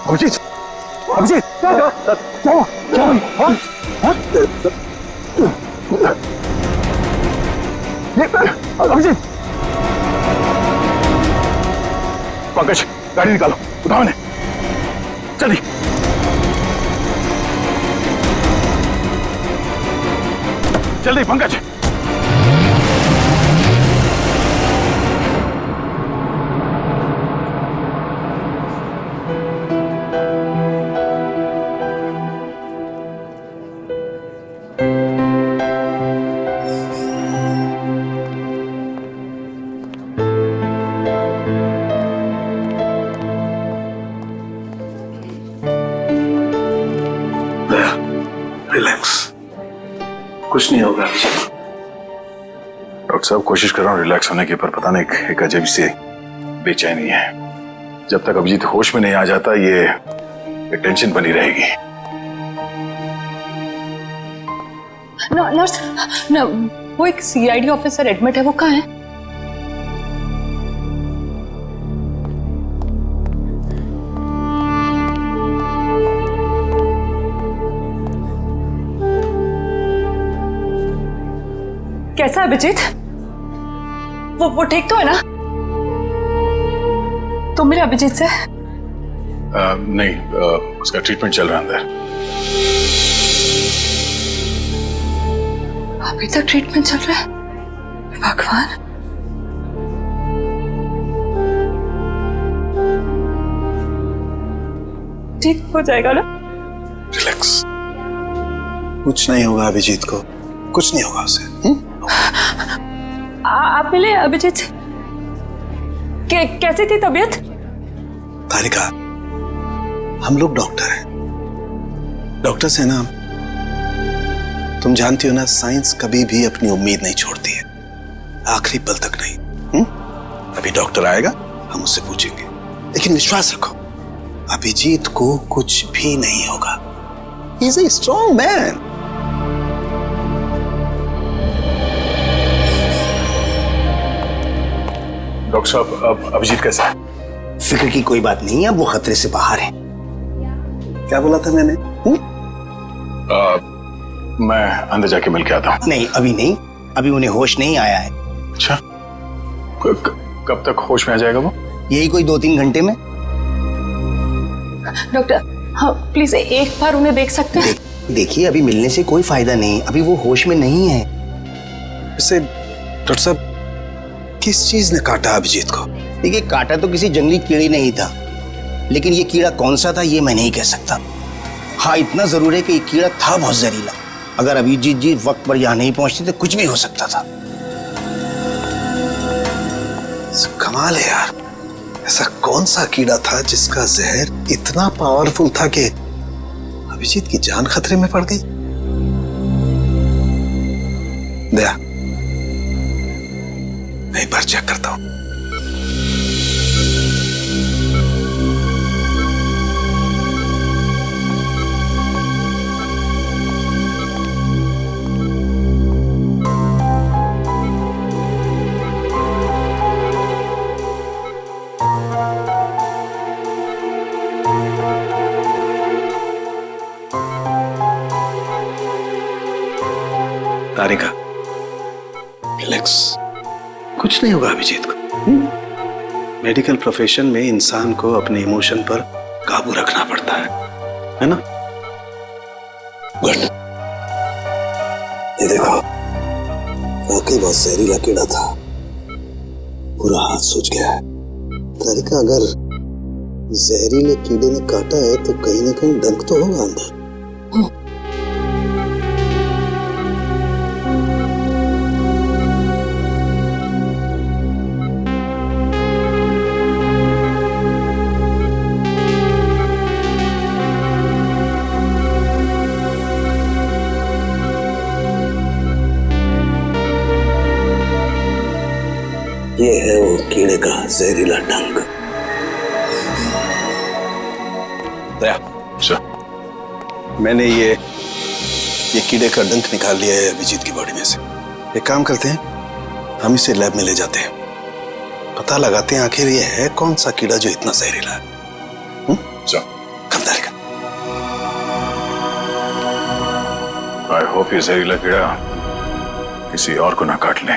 अभिजीत, अभिजीत, क्या अभिजीत, पंकज गाड़ी निकालो, उठाओ ने, जल्दी। जल्दी पंकज। रिलैक्स, कुछ नहीं होगा। डॉक्टर साहब कोशिश कर रहा हूँ रिलैक्स होने की, पर पता नहीं एक अजीब सी बेचैनी है। जब तक अभिजीत होश में नहीं आ जाता ये टेंशन बनी रहेगी। नर्स, वो एक सीआईडी ऑफिसर एडमिट है, वो कहाँ है? कैसा है अभिजीत? वो ठीक तो है ना? तुम मिले अभिजीत से? नहीं, उसका ट्रीटमेंट चल रहा है अंदर। अभी तक ट्रीटमेंट चल रहा है? भगवान। ठीक हो जाएगा ना? रिलैक्स, कुछ नहीं होगा अभिजीत को, कुछ नहीं होगा उसे। आप मिले अभिजीत से? कैसी थी तबीयत? तारिका, हम लोग डॉक्टर हैं, डॉक्टर से ना, तुम जानती हो ना, साइंस कभी भी अपनी उम्मीद नहीं छोड़ती है, आखिरी पल तक नहीं। अभी डॉक्टर आएगा, हम उससे पूछेंगे, लेकिन विश्वास रखो अभिजीत को कुछ भी नहीं होगा। He is a strong man. Doctor साहब, अब अभिजीत कैसा है? फिक्र की कोई बात नहीं है, वो खतरे से बाहर है। क्या बोला था मैंने? मैं अंदर जाके मिल के आता हूँ। नहीं, अभी नहीं, अभी उन्हें होश नहीं आया है। अच्छा, कब तक होश में आ जाएगा वो? यही कोई 2-3 घंटे में। डॉक्टर, हाँ प्लीज एक बार उन्हें देख सकते हैं? देखिए, अभी मिलने से कोई फायदा नहीं, अभी वो होश में नहीं है। वैसे डॉक्टर साहब, किस चीज ने काटा अभिजीत को? देखिए, काटा तो किसी जंगली कीड़े नहीं था, लेकिन ये कीड़ा कौन सा था ये मैं नहीं कह सकता। हाँ, इतना जरूर है कि ये कीड़ा था बहुत जहरीला। अगर अभिजीत जी वक्त पर यहाँ नहीं पहुंचते तो कुछ भी हो सकता था। कमाल है यार, ऐसा कौन सा कीड़ा था जिसका जहर इतना पावरफुल था कि अभिजीत की जान खतरे में पड़ गई? दया, मैं एक बार चेक करता हूं। तारिका, रिलैक्स, कुछ नहीं होगा अभिजीत को। मेडिकल प्रोफेशन में इंसान को अपने इमोशन पर काबू रखना पड़ता है ना? गुड। ये देखो, वाकई बहुत जहरीला कीड़ा था, पूरा हाथ सूज गया है। तारिका, अगर जहरीले कीड़े ने काटा है तो कहीं ना कहीं डंक तो होगा अंदर। ये है वो कीड़े का जहरीला डंक। दया, मैंने ये कीड़े का डंक निकाल लिया है अभिजीत की बॉडी में से। एक काम करते हैं, हम इसे लैब में ले जाते हैं, पता लगाते हैं आखिर ये है कौन सा कीड़ा जो इतना जहरीला है। आई होप ये जहरीला कीड़ा किसी और को ना काट ले।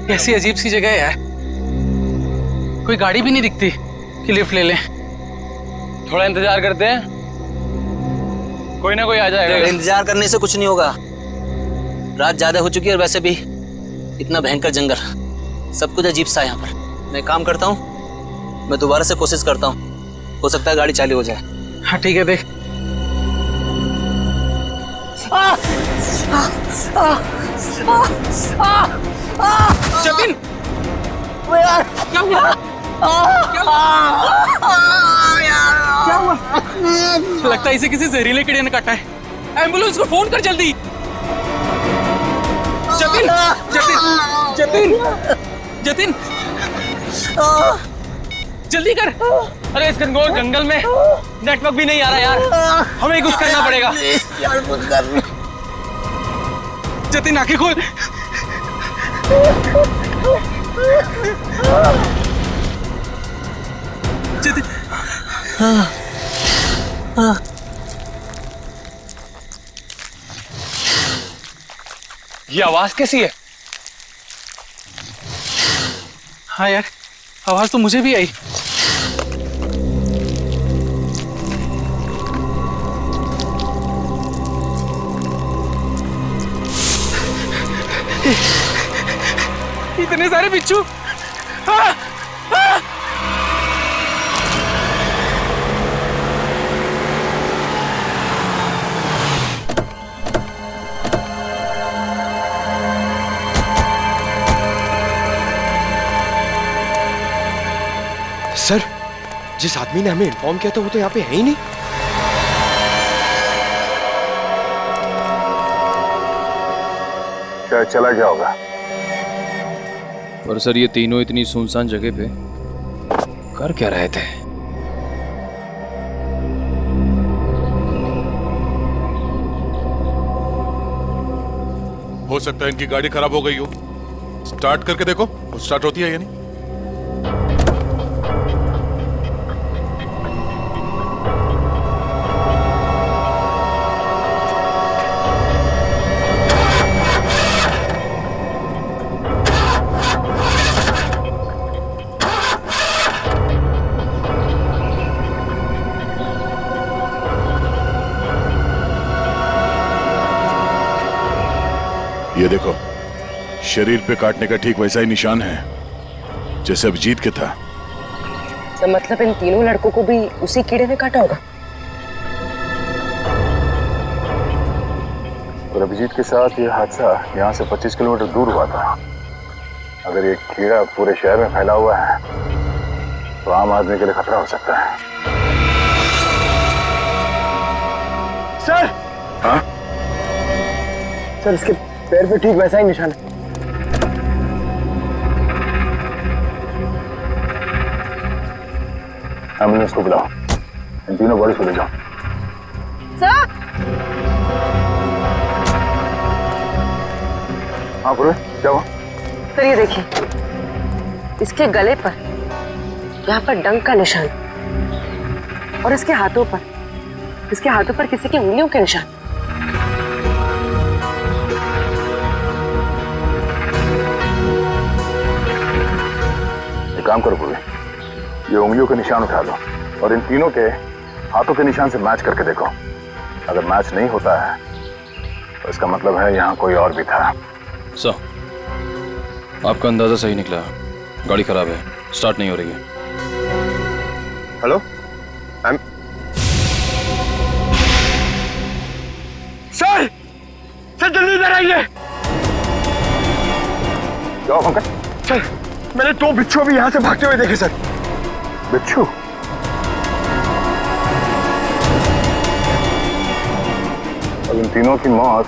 कैसी अजीब सी जगह है यार, कोई गाड़ी भी नहीं दिखती कि लिफ्ट ले लें। थोड़ा इंतजार करते हैं, कोई ना कोई आ जाएगा। इंतजार करने से कुछ नहीं होगा, रात ज्यादा हो चुकी है और वैसे भी इतना भयंकर जंगल, सब कुछ अजीब सा है यहाँ पर। मैं काम करता हूँ, मैं दोबारा से कोशिश करता हूँ, हो सकता है गाड़ी चालू हो जाए। हाँ ठीक है, देख। जतिन, क्या हुआ? क्या हुआ? लगता है इसे किसी जहरीले कीड़े ने काटा है। एम्बुलेंस को फोन कर जल्दी। जतिन, जतिन, जतिन, जतिन, जल्दी कर। अरे इस घनघोर जंगल में नेटवर्क भी नहीं आ रहा यार, हमें कुछ करना पड़ेगा। जतिन आंखें खोल। जतिन, ये आवाज कैसी है? हाँ यार, आवाज तो मुझे भी आई। इतने सारे बिच्छू। हाँ, हाँ। सर, जिस आदमी ने हमें इन्फॉर्म किया था वो तो यहाँ पे है ही नहीं। क्या चला गया होगा? पर सर ये तीनों इतनी सुनसान जगह पे कर क्या रहे थे? हो सकता है इनकी गाड़ी खराब हो गई हो। स्टार्ट करके देखो, वो स्टार्ट होती है या नहीं। ये देखो, शरीर पे काटने का ठीक वैसा ही निशान है जैसे अभिजीत के था। तो मतलब इन तीनों लड़कों को भी उसी कीड़े ने काटा होगा। और अभिजीत के साथ ये हादसा यहाँ से 25 किलोमीटर दूर हुआ था। अगर ये कीड़ा पूरे शहर में फैला हुआ है तो आम आदमी के लिए खतरा हो सकता है। सर, हाँ? सर इसके पैर पे ठीक वैसा ही निशान है। एम्बुलेंस को बुलाओ, इन तीनों बॉडीज को ले जाओ। सर, हाँ पूरे, क्या हुआ? सर ये देखिए, इसके गले पर यहाँ पर डंक का निशान और इसके हाथों पर किसी की उंगलियों के निशान। एक काम करो पूरे, ये उंगलियों के निशान उठा लो और इन तीनों के हाथों के निशान से मैच करके देखो। अगर मैच नहीं होता है तो इसका मतलब है यहाँ कोई और भी था। सर, आपका अंदाजा सही निकला, गाड़ी खराब है, स्टार्ट नहीं हो रही है। हेलो, सर सर जल्दी इधर आइए। क्या हुआ पंकज? सर मैंने 2 बिच्छू भी यहाँ से भागते हुए देखे सर। बिच्छू? अब इन तीनों की मौत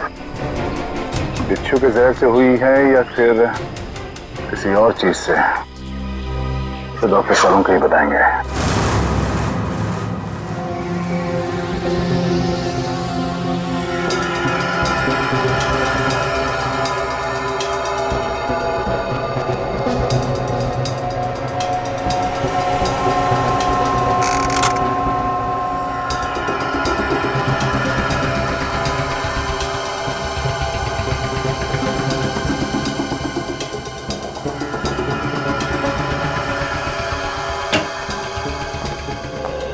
बिच्छू के जहर से हुई है या फिर किसी और चीज से, तो डॉक्टर सालों को ही बताएंगे।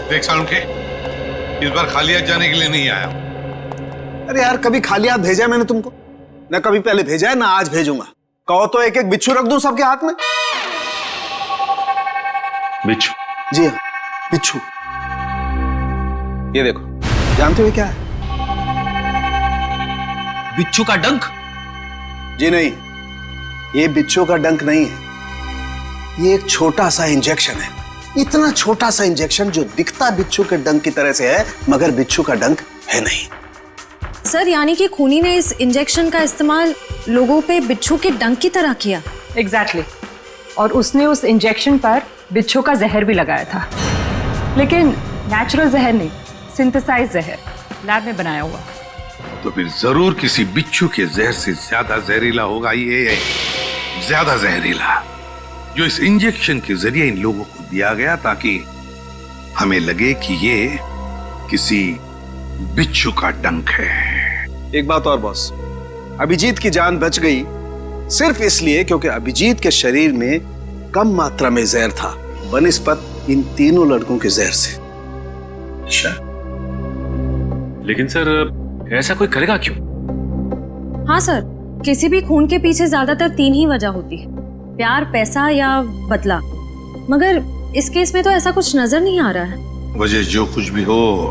देख सालुंखे, इस बार खाली हाथ जाने के लिए नहीं आया। अरे यार, कभी खाली हाथ भेजा है मैंने तुमको? ना कभी पहले भेजा है ना आज भेजूंगा। कहो तो एक एक बिच्छू रख दूं सबके हाथ में। बिच्छू? जी हाँ, बिच्छू। ये देखो, जानते हो क्या है? बिच्छू का डंक? जी नहीं, ये बिच्छू का डंक नहीं है। ये एक छोटा सा इंजेक्शन है। इतना छोटा सा इंजेक्शन जो दिखता बिच्छू के डंक की तरह से है, मगर बिच्छू का डंक है नहीं। सर, यानी कि खूनी ने इस इंजेक्शन का इस्तेमाल लोगों पे बिच्छू के डंक की तरह किया। एग्जैक्टली। और उसने उस इंजेक्शन पर बिच्छू का जहर भी लगाया था, लेकिन नेचुरल जहर नहीं, सिंथेसाइज जहर, लैब में बनाया हुआ। तो फिर जरूर किसी बिच्छू के जहर से ज्यादा जहरीला होगा ये, ज्यादा जहरीला, जो इस इंजेक्शन के जरिए इन लोगों को दिया गया ताकि हमें लगे कि ये किसी बिच्छू का डंक है। एक बात और बॉस, अभिजीत की जान बच गई सिर्फ इसलिए क्योंकि अभिजीत के शरीर में कम मात्रा में जहर था बनिस्बत इन तीनों लड़कों के जहर से। अच्छा, लेकिन सर ऐसा कोई करेगा क्यों? हाँ सर, किसी भी खून के पीछे ज्यादातर 3 ही वजह होती है, प्यार, पैसा या बदला। मगर इस केस में तो ऐसा कुछ नजर नहीं आ रहा है। वजह जो कुछ भी हो,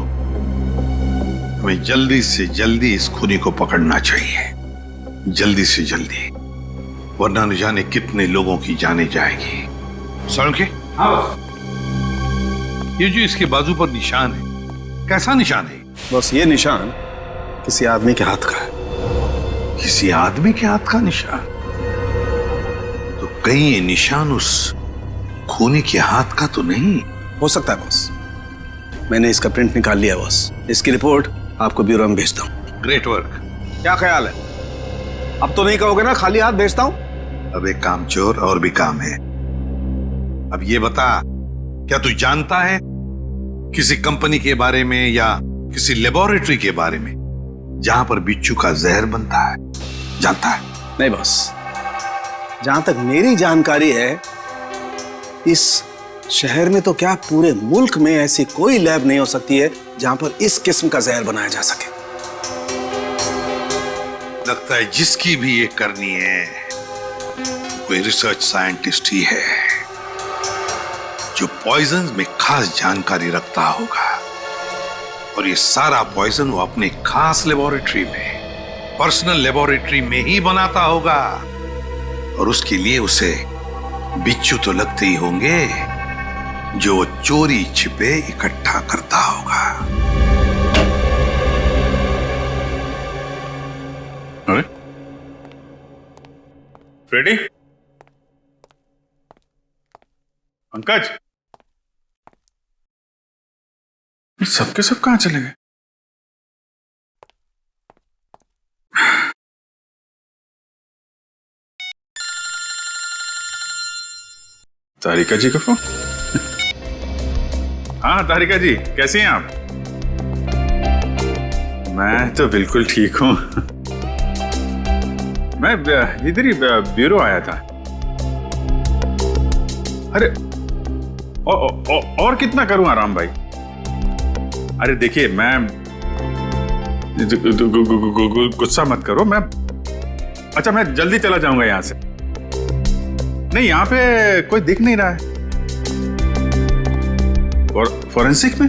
हमें जल्दी से जल्दी इस खूनी को पकड़ना चाहिए, जल्दी से जल्दी, वरना न जाने कितने लोगों की जाने जाएगी। सालुंखे, ये जो इसके बाजू पर निशान है, कैसा निशान है? बस ये निशान किसी आदमी के हाथ का है। किसी आदमी के हाथ का निशान? तो कहीं ये निशान उस खूनी के हाथ का तो नहीं? हो सकता है बॉस, मैंने इसका प्रिंट निकाल लिया बॉस। इसकी रिपोर्ट आपको ब्यूरो में भेजता हूँ। Great work. क्या ख्याल है? अब तो नहीं कहोगे ना खाली हाथ भेजता हूँ? अब एक काम चोर और भी काम है। अब ये बता, क्या तू जानता है किसी कंपनी के बारे में या किसी लेबोरेटरी के बारे में जहां पर बिच्छू का जहर बनता है? जानता है? नहीं बॉस, जहां तक मेरी जानकारी है, इस शहर में तो क्या पूरे मुल्क में ऐसी कोई लैब नहीं हो सकती है जहां पर इस किस्म का जहर बनाया जा सके। लगता है जिसकी भी ये करनी है कोई रिसर्च साइंटिस्ट ही है जो पॉइजन में खास जानकारी रखता होगा, और ये सारा पॉइजन वो अपने खास लेबोरेटरी में, पर्सनल लेबोरेटरी में ही बनाता होगा, और उसके लिए उसे बिच्छू तो लगते ही होंगे जो वो चोरी छिपे इकट्ठा करता होगा। अरे फ्रेडी, पंकज, सबके सब कहां चले गए? तारिका जी का फोन। हाँ तारिका जी, कैसी हैं आप? मैं तो बिल्कुल ठीक हूं। मैं इधर ही ब्यूरो आया था। अरे और कितना करूं आराम भाई? अरे देखिए, मैं गुस्सा मत करो, मैं अच्छा मैं जल्दी चला जाऊंगा यहां से। नहीं, यहां पे कोई दिख नहीं रहा है। और फॉरेंसिक में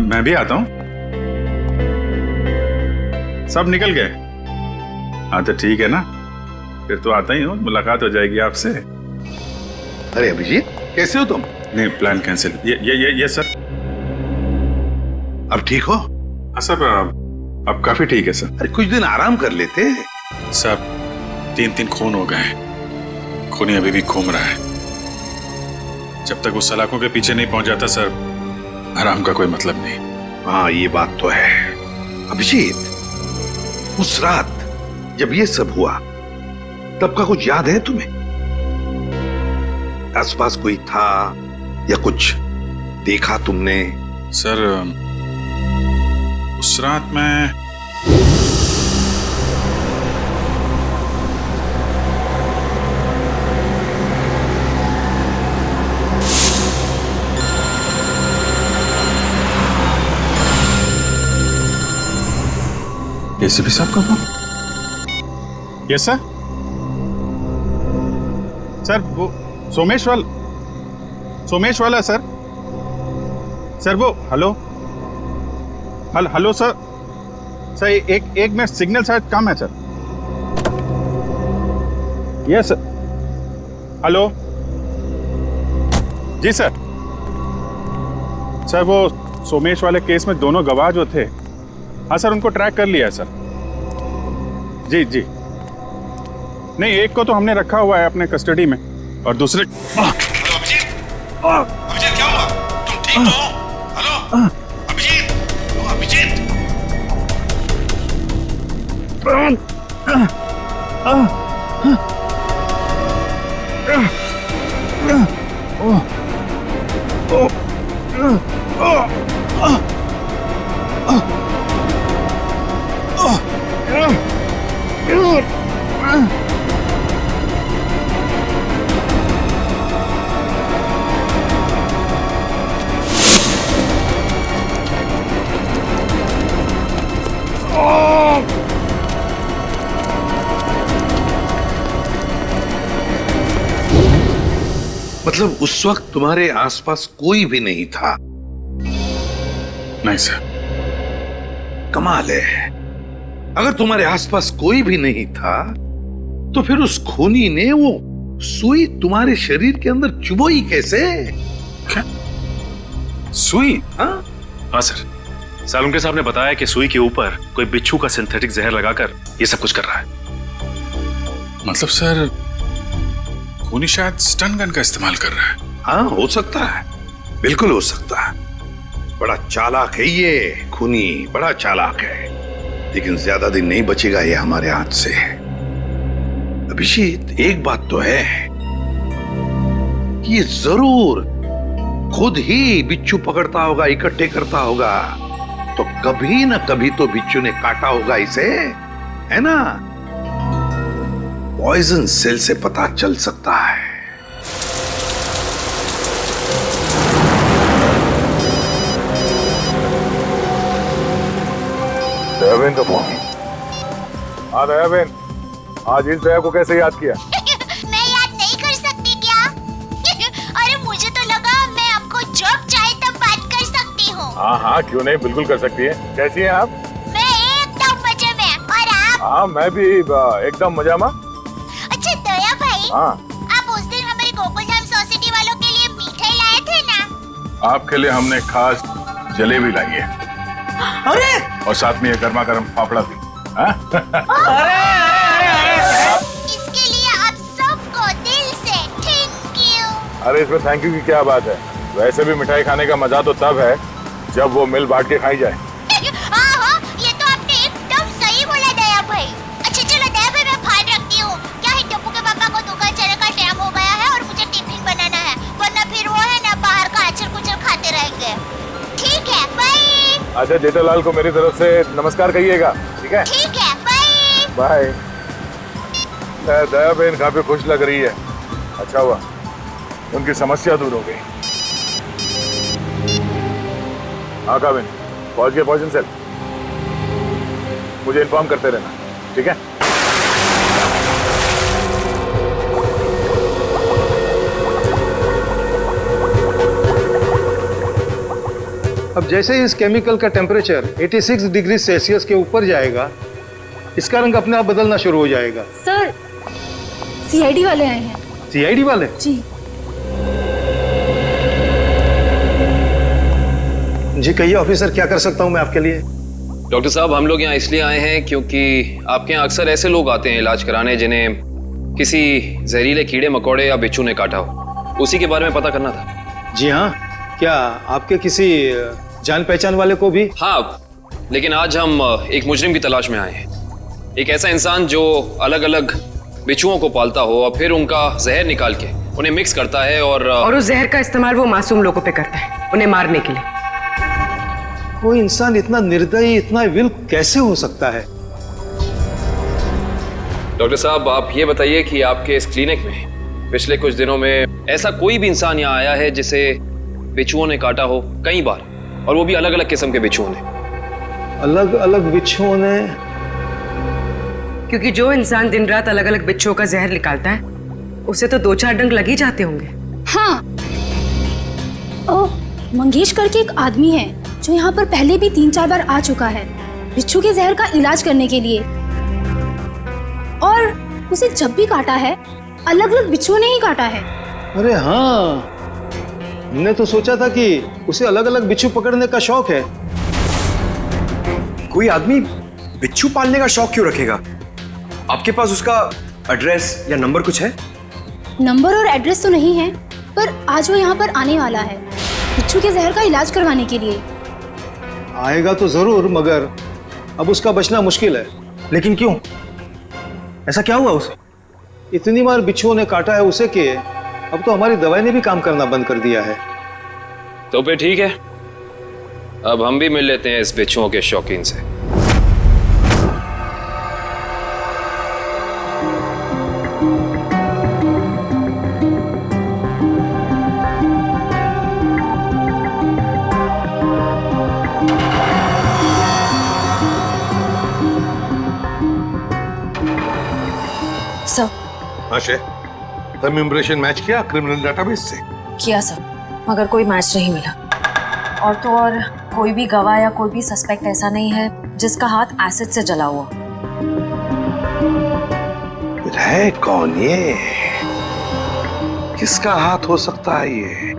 मैं भी आता हूं। सब निकल गए? हाँ तो ठीक है ना, फिर तो आता ही हूँ, मुलाकात हो जाएगी आपसे। अरे अभिजीत, कैसे हो तुम? नहीं, प्लान कैंसिल। ये सर। अब ठीक हो? हाँ सर, अब काफी ठीक है सर। अरे कुछ दिन आराम कर लेते। सर 3 खून हो गए, खूनी अभी भी घूम रहा है। जब तक वो सलाखों के पीछे नहीं पहुंच जाता सर, आराम का कोई मतलब नहीं। हाँ ये बात तो है। अभिजीत, उस रात जब ये सब हुआ तब का कुछ याद है तुम्हें? आसपास कोई था या कुछ देखा तुमने? सर उस रात मैं एसीपी साहब का फोन? Yes sir. सर वो सोमेश वाला सर। सर वो हेलो सर। सर एक मिनट, सिग्नल शायद कम है सर। Yes sir. हेलो जी सर। सर वो सोमेश वाले केस में दोनों गवाह जो थे, हाँ सर उनको ट्रैक कर लिया है सर। जी नहीं, एक को तो हमने रखा हुआ है अपने कस्टडी में और दूसरे। हेलो अभिजीत, अभिजीत क्या हुआ? तुम ठीक तो हो? हेलो अभिजीत, अभिजीत। मतलब उस वक्त तुम्हारे आसपास कोई भी नहीं था? नहीं सर। कमाल है, अगर तुम्हारे आसपास कोई भी नहीं था तो फिर उस खूनी ने वो सुई तुम्हारे शरीर के अंदर चुभोई कैसे? क्या सुई? हाँ सर, सालुंके साहब ने बताया कि सुई के ऊपर कोई बिच्छू का सिंथेटिक जहर लगाकर ये सब कुछ कर रहा है। मतलब सर खूनी शायद स्टन गन का इस्तेमाल कर रहा है। हाँ हो सकता है, बिल्कुल हो सकता है। बड़ा चालाक है ये खूनी, बड़ा चालाक है, लेकिन ज्यादा दिन नहीं बचेगा ये हमारे हाथ से। अभिजीत एक बात तो है कि ये जरूर खुद ही बिच्छू पकड़ता होगा, इकट्ठे करता होगा, तो कभी ना कभी तो बिच्छू ने काटा होगा इसे, है ना? पॉइजन सेल से पता चल सकता है। दयाबेन का फोन। हाँ दयाबेन, आज इस दया को कैसे याद किया? मैं याद नहीं कर सकती क्या? अरे मुझे तो लगा मैं आपको जब चाहे तब बात कर सकती हूँ। हाँ क्यों नहीं, बिल्कुल कर सकती है। कैसी हैं आप? मैं एकदम मजे में, और आप? हाँ मैं भी एकदम मजा में। अच्छा दया भाई, हाँ आप उस दिन हमारे गोकुलधाम सोसाइटी वालों के लिए मिठाई लाए थे ना? आपके लिए हमने खास जलेबी लाई है। अरे और साथ में ये गर्मा गर्म पापड़ा भी। इसके लिए आप सबको दिल से थैंक यू। अरे इसमें थैंक यू की क्या बात है? वैसे भी मिठाई खाने का मजा तो तब है जब वो मिल बांट के खाई जाए। हाँ, ये तो आपने एकदम सही बोला दया भाई। अच्छा चलो दया भाई, मैं फोन रखती हूँ। क्या है, टप्पू के पापा को दुकान चलने का टाइम हो गया है और मुझे टिफिन बनाना है, वरना फिर वो है ना बाहर का अचर कुचर खाते रहेंगे। ठीक है, बाय। अच्छा जेठालाल को मेरी तरफ से नमस्कार कहिएगा, ठीक है? ठीक है, बाय। बाय। दया बहन काफी खुश लग रही है। अच्छा हुआ उनकी समस्या दूर हो गई। हाँ काबिन, पहुंच गए पॉइजन सेल। मुझे इन्फॉर्म करते रहना, ठीक है? अब जैसे ही इस केमिकल का टेम्परेचर 86 डिग्री सेल्सियस के ऊपर जाएगा इसका रंग अपने आप बदलना शुरू हो जाएगा। सर सीआईडी वाले आए हैं। सीआईडी वाले? जी जी कहिए ऑफिसर, क्या कर सकता हूँ मैं आपके लिए? डॉक्टर साहब, हम लोग यहाँ इसलिए आए हैं क्योंकि आपके यहाँ अक्सर ऐसे लोग आते हैं इलाज कराने जिन्हें किसी जहरीले कीड़े मकोड़े या बिच्छू ने काटा हो। उसी के बारे में पता करना था। जी हाँ, क्या आपके किसी जान पहचान वाले को भी? हाँ, लेकिन आज हम एक मुजरिम की तलाश में आए हैं। एक ऐसा इंसान जो अलग अलग बिच्छुओं को पालता हो और फिर उनका जहर निकाल के उन्हें मिक्स करता है और उस जहर का इस्तेमाल वो मासूम लोगों पे करता है, उन्हें मारने के लिए। कोई इंसान इतना निर्दयी, इतना विल कैसे हो सकता है? डॉक्टर साहब, आप ये बताइए कि आपके इस क्लिनिक में पिछले कुछ दिनों में ऐसा कोई भी इंसान यहाँ आया है जिसे बिच्छुओं ने काटा हो कई बार, और वो भी अलग अलग किस्म के बिच्छुओं ने? अलग अलग बिच्छुओं ने? क्योंकि जो इंसान दिन रात अलग अलग बिच्छुओं का जहर निकालता है उसे तो 2-4 डंक लग ही जाते होंगे। हाँ, मंगेश करके एक आदमी है जो यहाँ पर पहले भी 3-4 बार आ चुका है बिच्छू के जहर का इलाज करने के लिए, और उसे जब भी काटा है अलग अलग बिच्छुओं ने ही काटा है। अरे हाँ, हमने तो सोचा था कि उसे अलग अलग बिच्छू पकड़ने का शौक है। कोई आदमी बिच्छू पालने का शौक क्यों रखेगा? आपके पास उसका एड्रेस या नंबर कुछ है? नंबर और एड्रेस तो नहीं है, पर आज वो यहाँ पर आने वाला है बिच्छू के जहर का इलाज करवाने के लिए। आएगा तो जरूर, मगर अब उसका बचना मुश्किल है। लेकिन क्यों? ऐसा क्या हुआ उसे? इतनी बार बिच्छुओं ने काटा है उसे कि अब तो हमारी दवाई ने भी काम करना बंद कर दिया है। तो फिर ठीक है, अब हम भी मिल लेते हैं इस बिच्छुओं के शौकीन से। आशे, तुम इम्प्रेशन मैच किया क्रिमिनल डेटाबेस से? किया सर, मगर कोई मैच नहीं मिला। और तो और कोई भी गवाह या कोई भी सस्पेक्ट ऐसा नहीं है जिसका हाथ एसिड से जला हुआ। है कौन ये? किसका हाथ हो सकता है ये?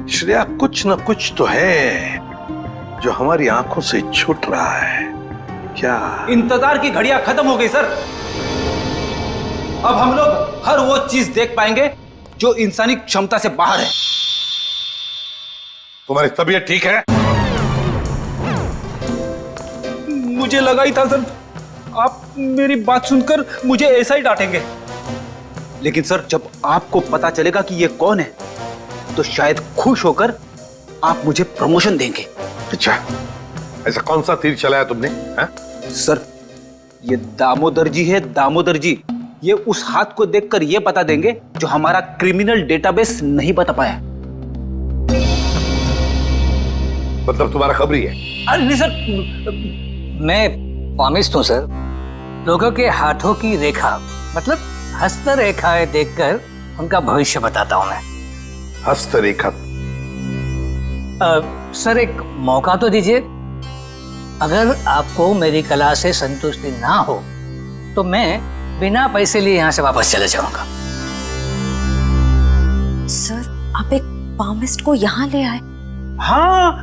श्रेया, कुछ न कुछ तो है जो हमारी आंखों से छूट रहा है। क्या? इंतजार की घड़ियां खत्म हो गई सर। अब हम लोग हर वो चीज देख पाएंगे जो इंसानी क्षमता से बाहर है। तुम्हारी तबीयत ठीक है? मुझे लगा ही था सर, आप मेरी बात सुनकर मुझे ऐसा ही डांटेंगे। लेकिन सर, जब आपको पता चलेगा कि ये कौन है तो शायद खुश होकर आप मुझे प्रमोशन देंगे। अच्छा, ऐसा कौन सा तीर चलाया तुमने? हा? सर, ये दामोदर जी है, दामोदर जी। ये उस हाथ को देखकर ये बता देंगे जो हमारा क्रिमिनल डेटाबेस नहीं बता पाया। मतलब तुम्हारा खबरी है? अरे नहीं सर, मैं पामिस्ट हूं सर। लोगों के हाथों की रेखा, मतलब हस्तरेखाएं देखकर उनका भविष्य बताता हूं मैं। हस्तरेखा? सर, एक मौका तो दीजिए। अगर आपको मेरी कला से संतुष्टि ना हो तो मैं बिना पैसे लिए यहाँ से वापस चले जाऊंगा। सर, आप एक पामिस्ट को यहाँ ले आए? हाँ,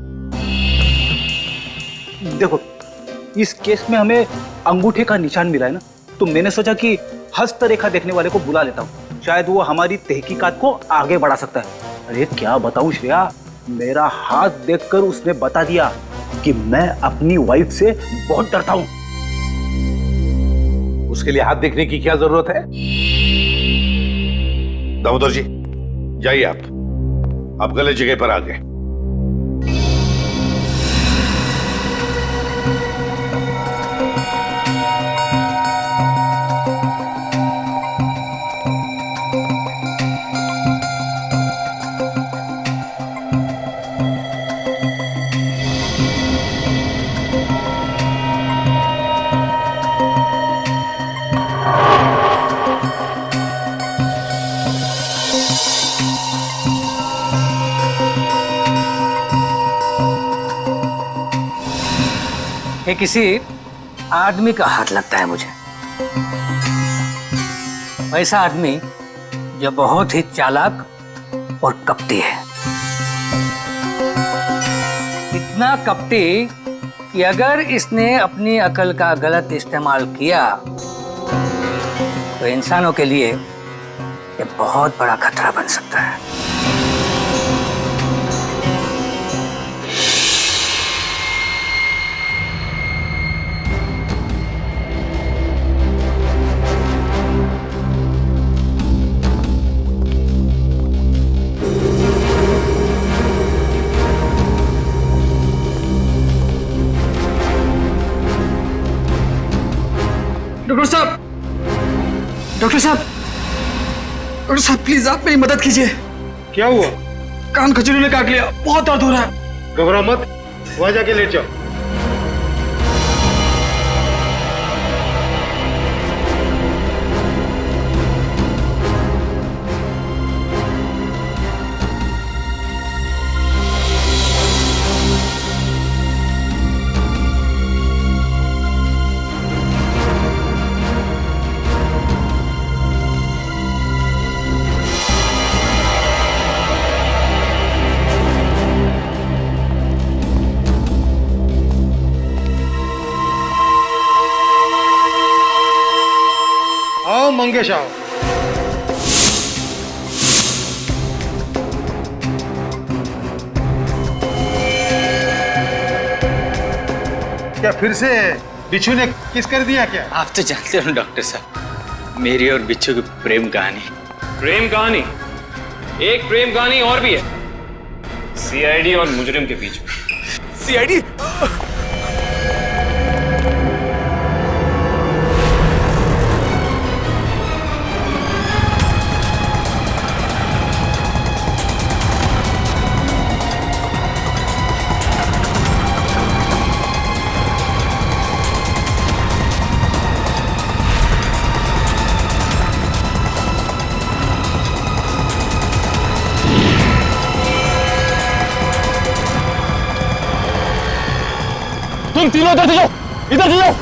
देखो, इस केस में हमें अंगूठे का निशान मिला है ना, तो मैंने सोचा कि हस्तरेखा देखने वाले को बुला लेता हूँ, शायद वो हमारी तहकीकात को आगे बढ़ा सकता है। अरे क्या बताऊं श्रेया, मेरा हाथ देखकर उसने बता दिया कि मैं अपनी वाइफ से बहुत डरता हूं। उसके लिए हाथ देखने की क्या जरूरत है? दामोदर जी, जाइए आप गलत जगह पर आ गए। ये किसी आदमी का हाथ लगता है मुझे। ऐसा आदमी जो बहुत ही चालाक और कपटी है। इतना कपटी कि अगर इसने अपनी अकल का गलत इस्तेमाल किया तो इंसानों के लिए ये बहुत बड़ा खतरा बन सकता है। डॉक्टर साहब, डॉक्टर साहब, डॉक्टर साहब प्लीज आप मेरी मदद कीजिए। क्या हुआ? कान खजूरी ने काट लिया, बहुत दर्द हो रहा है। घबराओ मत, वहां जाके लेट जाओ। आओ मंगेश आओ। क्या फिर से बिच्छू ने किस कर दिया क्या? आप तो जानते हो डॉक्टर साहब, मेरी और बिच्छू की प्रेम कहानी। प्रेम कहानी? एक प्रेम कहानी और भी है, सीआईडी और मुजरिम के बीच में। सीआईडी? तुम तीनों इधर जाओ, इधर जाओ।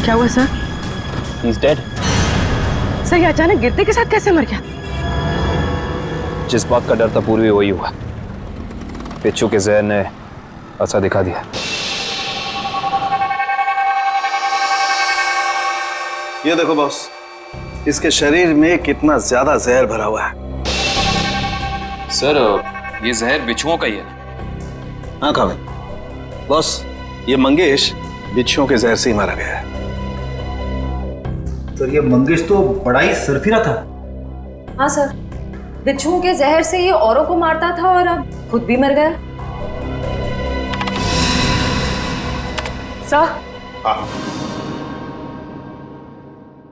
क्या हुआ सर? He's dead. सर ये अचानक गिरते के साथ कैसे मर गया? जिस बात का डर था पूर्वी वही हुआ। बिच्छू के जहर ने असर दिखा दिया। ये देखो बॉस, इसके शरीर में कितना ज्यादा जहर भरा हुआ है। सर ये जहर बिच्छुओं का ही है। हाँ काविल बॉस, ये मंगेश बिच्छुओं के जहर से ही मारा गया है। सर ये मंगेश तो बड़ा ही सरफिरा था। हाँ सर, बिच्छुओं के जहर से ये औरों को मारता था और अब खुद भी मर गया। सर,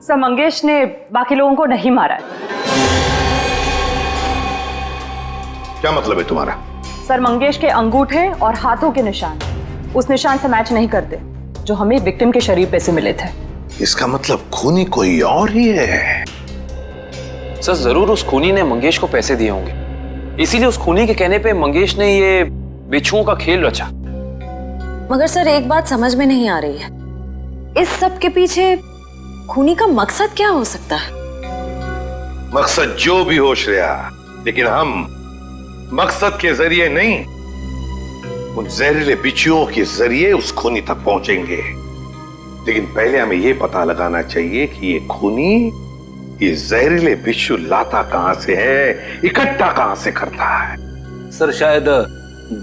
सर मंगेश ने बाकी लोगों को नहीं मारा है। क्या मतलब है तुम्हारा? सर मंगेश के अंगूठे और हाथों के निशान उस निशान से मैच नहीं करते जो हमें विक्टिम के शरीर पे से मिले थे। इसका मतलब खूनी कोई और ही है। सर जरूर उस खूनी ने मंगेश को पैसे दिए होंगे, इसीलिए उस खूनी के कहने पे मंगेश ने ये बिच्छुओं का खेल रचा। मगर सर एक बात समझ में नहीं आ रही है, इस सब के पीछे खूनी का मकसद क्या हो सकता है? मकसद जो भी हो श्रेया, लेकिन हम मकसद के जरिए नहीं, उन जहरीले बिच्छुओं के जरिए उस खूनी तक पहुंचेंगे। लेकिन पहले हमें यह पता लगाना चाहिए कि ये खूनी ये जहरीले बिच्छू लाता कहां से है, इकट्ठा कहां से करता है। सर शायद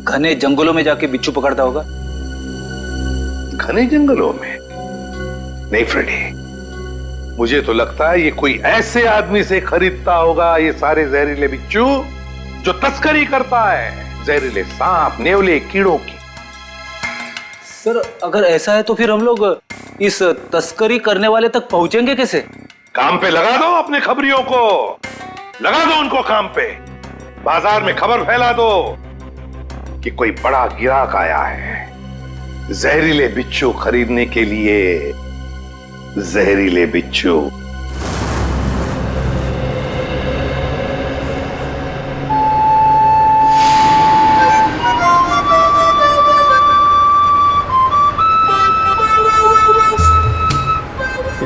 घने जंगलों में जाके बिच्छू पकड़ता होगा। घने जंगलों में? नहीं फ्रेडी, मुझे तो लगता है ये कोई ऐसे आदमी से खरीदता होगा ये सारे जहरीले बिच्छू जो तस्करी करता है, जहरीले सांप, नेवले, कीड़ों की। सर अगर ऐसा है तो फिर हम लोग इस तस्करी करने वाले तक पहुंचेंगे कैसे? काम पे लगा दो अपने खबरियों को, लगा दो उनको काम पे। बाजार में खबर फैला दो कि कोई बड़ा गिराक आया है जहरीले बिच्छू खरीदने के लिए। जहरीले बिच्छू।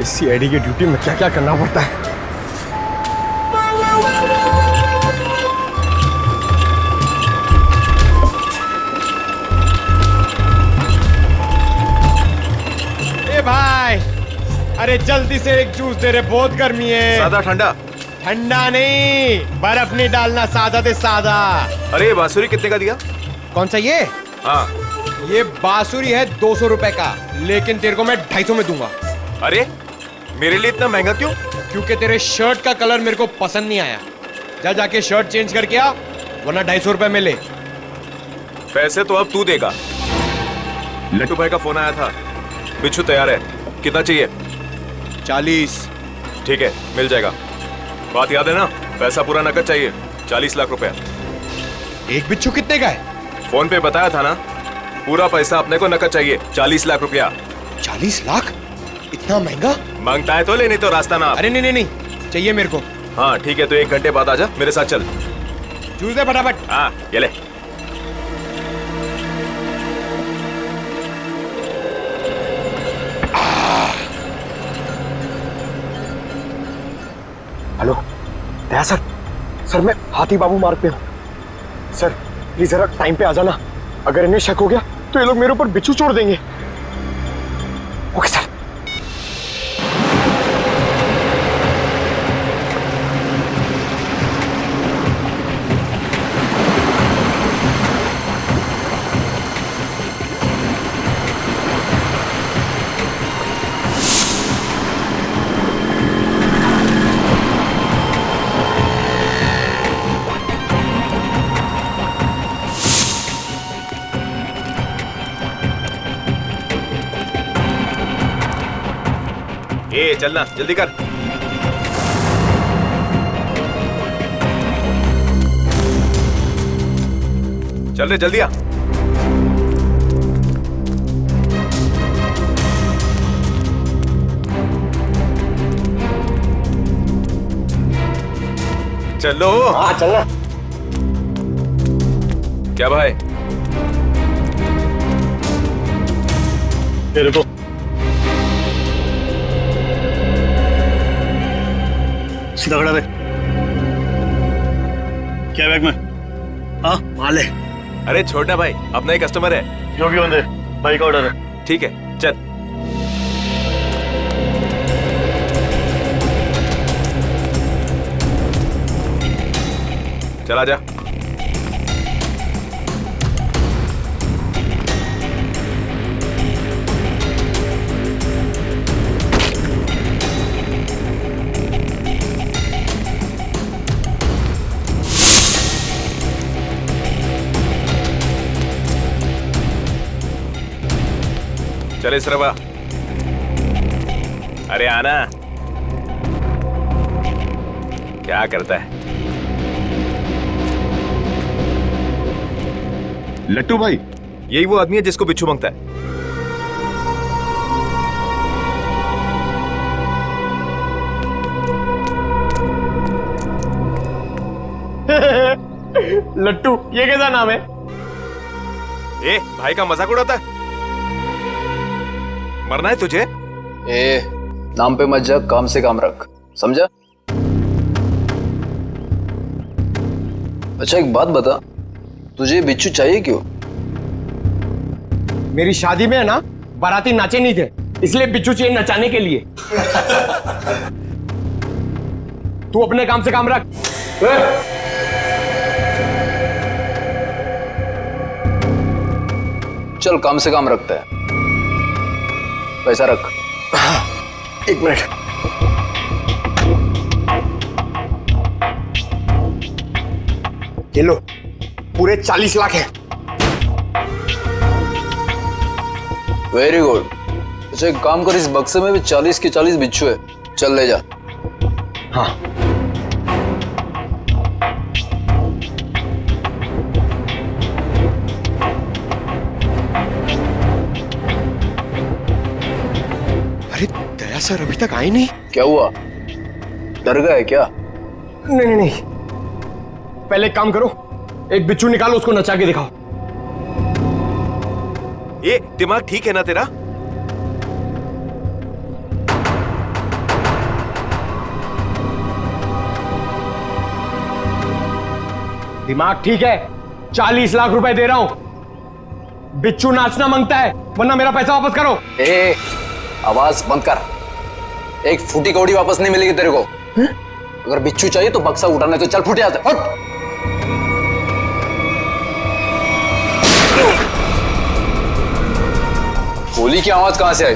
सीआईडी की ड्यूटी में क्या क्या करना पड़ता है। ए भाई, अरे जल्दी से एक जूस दे रहे, बहुत गर्मी है। सादा ठंडा? ठंडा नहीं, बर्फ नहीं डालना, सादा दे सादा। अरे ये बांसुरी कितने का दिया? कौन सा ये? हाँ ये बांसुरी है 200 रुपए का, लेकिन तेरे को मैं 250 में दूंगा। अरे मेरे लिए इतना महंगा क्यों? क्योंकि तेरे शर्ट का कलर मेरे को पसंद नहीं आया। जा जाके शर्ट चेंज करके आ, वरना 250 रुपए में ले। पैसे तो अब तू देगा। लट्टू भाई का फोन आया था, बिच्छू तैयार है। कितना चाहिए? 40। ठीक है, मिल जाएगा। बात याद है ना, पैसा पूरा नकद चाहिए। 40 लाख रुपया। एक बिच्छू कितने का है? फोन पे बताया था ना, पूरा पैसा अपने को नकद चाहिए। 40 लाख रुपया। 40 लाख? इतना महंगा? मांगता है तो ले, नहीं तो रास्ता ना। अरे नहीं, चाहिए मेरे को। हाँ ठीक है, तो 1 घंटे बाद आजा, मेरे साथ चल। जूस दे फटाफट। हाँ ये ले। हेलो दया सर, मैं हाथी बाबू मार्ग पे हूँ सर। प्लीज जरा टाइम पे आ जाना, अगर इन्हें शक हो गया तो ये लोग मेरे ऊपर बिच्छू छोड़ देंगे। Okay sir. ए चलना, जल्दी कर। चल रे, जल्दी आ। चलो। हाँ चलना। क्या भाई? ये देखो। सीधा खड़ा रहे। क्या बैग में? हाँ माल है। अरे छोड़ना भाई, अपना ही कस्टमर है। जो भी होने, भाई का ऑर्डर है। ठीक है चल। चला जा। चले सरवा। अरे आना। क्या करता है लट्टू भाई? यही वो आदमी है जिसको बिच्छू मांगता है। लट्टू, ये कैसा नाम है? ए भाई का मजाक उड़ाता है? मरना है तुझे? ए नाम पे मत जा, काम से काम रख, समझा? अच्छा एक बात बता, तुझे बिच्छू चाहिए क्यों? मेरी शादी में है ना, बाराती नाचे नहीं थे, इसलिए बिच्छू चाहिए नचाने के लिए। तू अपने काम से काम रख। चल काम से काम रखता है, पैसा रख। 1 मिनट। ये लो, पूरे 40 लाख है। Very good. अच्छा एक काम कर, इस बक्से में भी 40 के 40 बिच्छू है, चल ले जा। हाँ सर अभी तक आए नहीं। क्या हुआ, डर गए क्या? नहीं नहीं नहीं, पहले एक काम करो, एक बिच्छू निकालो, उसको नचा के दिखाओ। ये दिमाग ठीक है ना तेरा? दिमाग ठीक है, 40 लाख रुपए दे रहा हूं। बिच्छू नाचना मांगता है, वरना मेरा पैसा वापस करो। ए, आवाज बंद कर। एक फूटी कौड़ी वापस नहीं मिलेगी तेरे को। अगर बिच्छू चाहिए तो बक्सा उठाने तो चल, फूटे आते हट। गोली की आवाज कहां से आई?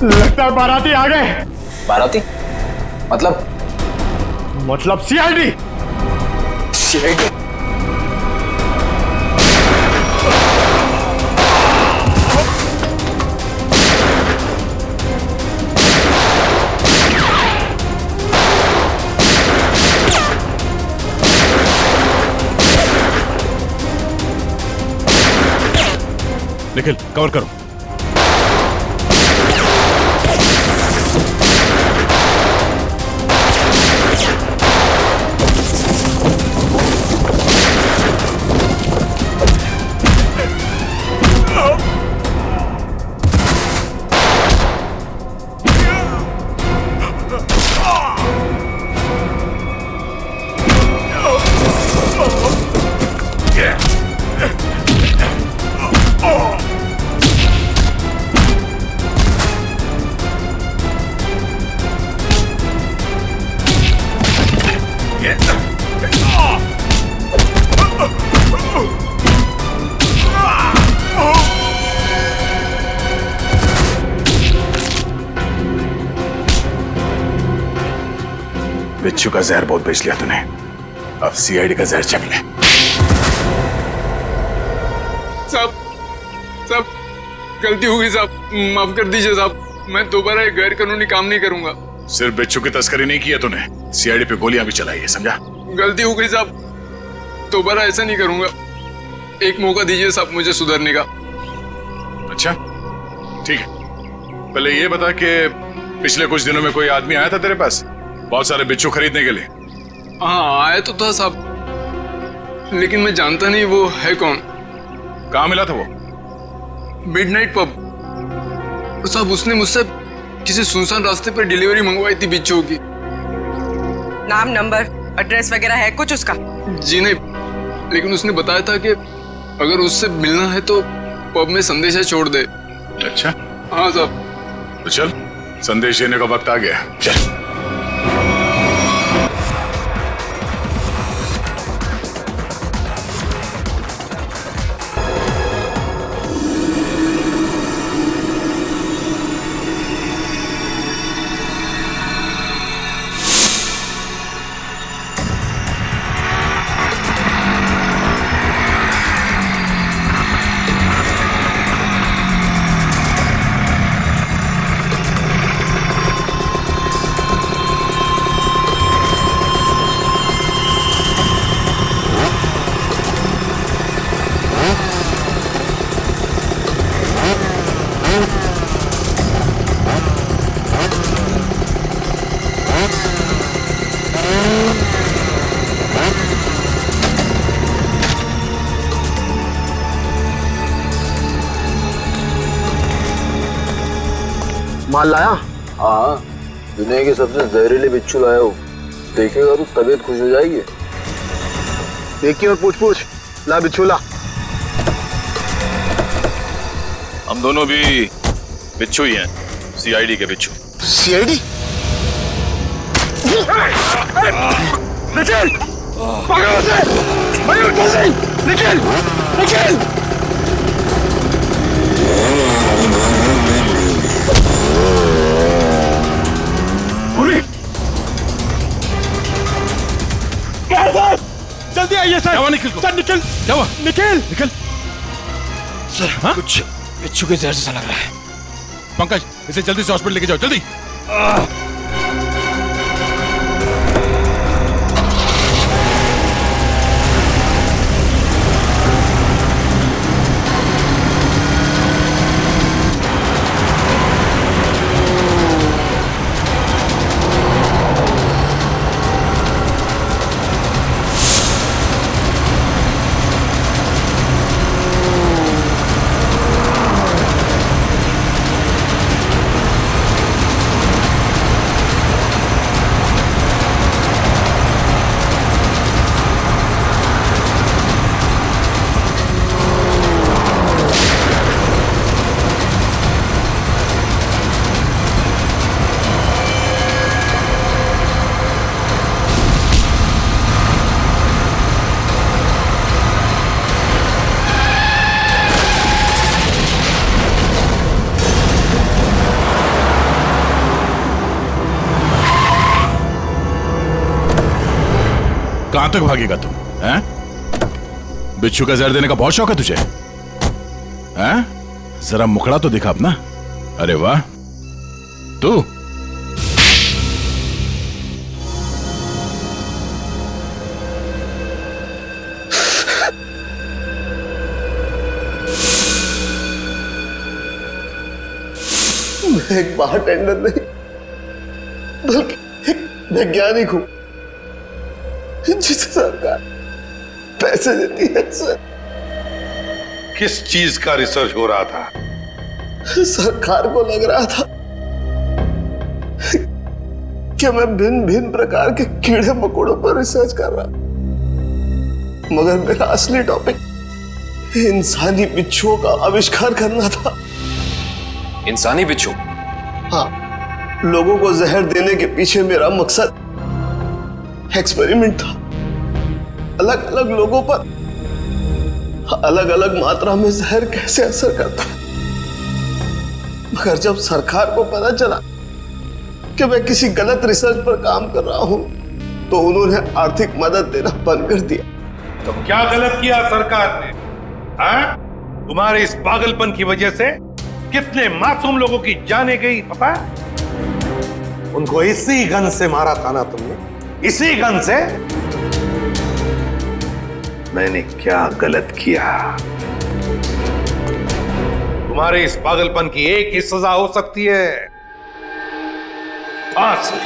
लगता है बाराती आ गए। बाराती? मतलब सीआईडी। सीआईडी? निखिल कवर करो। बिच्छू का जहर बहुत बेच लिया तूने, अब सीआईडी का जहर चख ले। साहब गलती हो गई साहब, माफ कर दीजिए साहब, मैं दोबारा ये गैर कानूनी काम नहीं करूंगा। सिर्फ बिच्छू की तस्करी नहीं की है तूने, सीआईडी पे गोलियां भी चलाई है, समझा? गलती हो गई साहब, दोबारा ऐसा नहीं करूंगा। एक मौका दीजिए साहब मुझे सुधरने का। अच्छा ठीक है, पहले ये बता कि पिछले कुछ दिनों में कोई आदमी आया था तेरे पास बहुत सारे बिच्छू खरीदने के लिए? हाँ आया तो था साहब, लेकिन मैं जानता नहीं वो है कौन। कहाँ मिला था वो? Midnight pub. साहब उसने मुझसे किसी सुनसान रास्ते पर डिलीवरी मंगवाई थी बिच्छू की। नाम, नंबर, एड्रेस वगैरह है कुछ उसका? जी नहीं, लेकिन उसने बताया था कि अगर उससे मिलना है तो पब में संदेशा छोड़ दे। अच्छा हाँ साहब। तो चल, संदेश देने का वक्त आ गया, चल। माल लाया? हाँ, दुनिया के सबसे जहरीले बिच्छू लाया हूँ, देखेगा तो तबीयत खुश हो जाएगी। देखिए और पूछ ला बिच्छू ला। हम दोनों भी बिच्छू ही हैं, सीआईडी के बिच्छू। सीआईडी? निखिल! पकड़ो उसे! मयूर जल्दी! निखिल! निखिल! जल्दी आइए सर। क्या हुआ निखिल को? सर निखिल! क्या हुआ? निखिल! सर हाँ? कुछ बिच्छू के जहर जैसा लग रहा है। पंकज, इसे जल्दी से हॉस्पिटल लेके जाओ, जल्दी। कहां तक भागेगा तू? हैं? बिच्छू का जहर देने का बहुत शौक है तुझे? हैं? जरा मुखड़ा तो दिखा अपना। अरे वाह, तू मैं एक बारटेंडर नहीं बल्कि एक वैज्ञानिक हूं जिसे सरकार पैसे देती है सर। किस चीज का रिसर्च हो रहा था? सरकार को लग रहा था कि मैं भिन्न भिन्न प्रकार के कीड़े मकोड़ों पर रिसर्च कर रहा, मगर मेरा असली टॉपिक इंसानी बिच्छुओं का आविष्कार करना था। इंसानी बिच्छू? हाँ, लोगों को जहर देने के पीछे मेरा मकसद एक्सपेरिमेंट था। अलग अलग लोगों पर अलग अलग मात्रा में जहर कैसे असर करता है। मगर जब सरकार को पता चला कि मैं किसी गलत रिसर्च पर काम कर रहा हूं, तो उन्होंने आर्थिक मदद देना बंद कर दिया। तो क्या गलत किया सरकार ने? हाँ? तुम्हारे इस पागलपन की वजह से कितने मासूम लोगों की जाने गई पता है? उनको इसी गन से मारा था ना तुमने? इसी गन से? मैंने क्या गलत किया? तुम्हारे इस पागलपन की एक ही सजा हो सकती है, फांसी।